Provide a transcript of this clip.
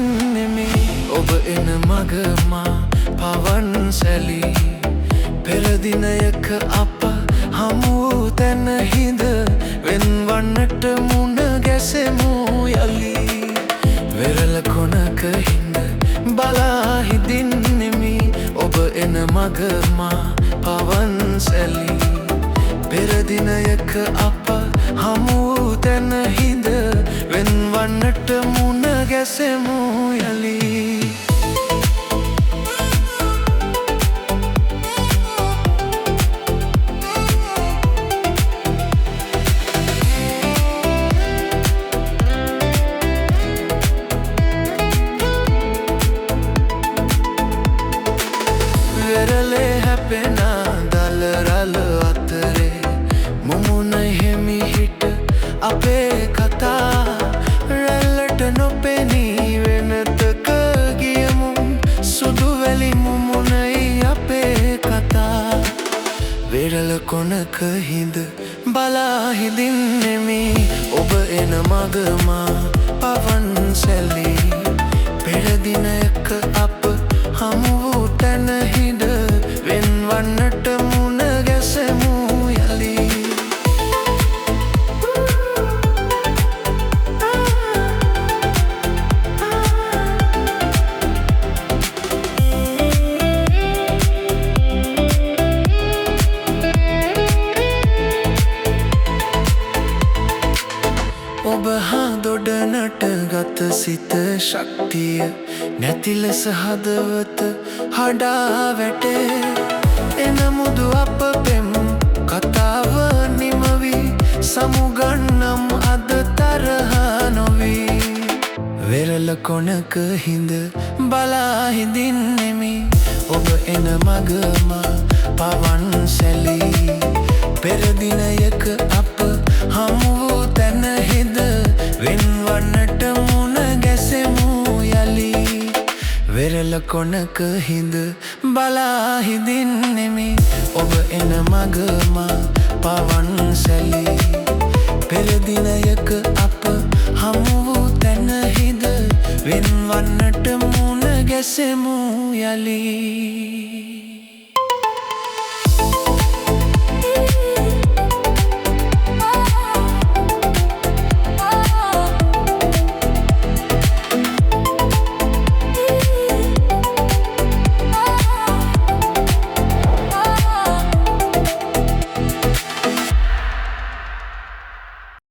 හිදින්නෙමි ඔබ එන මග මා පවන් සැලී පෙරදිනයක අප හමු තැන හිඳ වෙන්වන්නට මුණ ගැසෙමු යලි වෙරළ කොනක හිඳ බලා හිදින්නෙමි ඔබ එන මග මා පවන් සැලී පෙරදිනයක අප හමු තැන හිඳ වෙන්වන්නට මුණ ගැසෙමු යලි වෙරළේ හැපෙන දලරල අතරේ මුමුණ හෙමි හිට අපේ කතා රැල්ලට නොපෙනී වෙනතක ගියමු සුදු වැලි මුමුණයි අපේ කතා වෙරළ කොනක හිඳ බලා හිදින්නෙමි ඔබ එන මග මා පවන් සැලී පෙරදිනයක අප හමු වූ තැන හිඳ වෙන්වන්නට මුණ ගැසෙමු යලි ඔබ හා දොඩනට ගත සිත ශක්තිය නැති ලෙස හදවත හඩා වැටේ එනමුදු අප පෙම් කතාව නිමවී සමුගන්නම් අද තරහා නොවී වෙරළ කොනක හිඳ බලා හිදින්නෙමි ඔබ එන මග මා පවන් සැලී පෙරදිනයක අප හමු වූ තැන හිඳ වෙන්වන්නට මුණ ගැසෙමු යලි වෙරළ කොනක හිඳ බලා හිදින්නෙමි ඔබ එන මග මා පවන් සැලී පෙරදිනයක අප හමු වූ තැන හිඳ වෙන්වන්නට මුණ ගැසෙමු යලි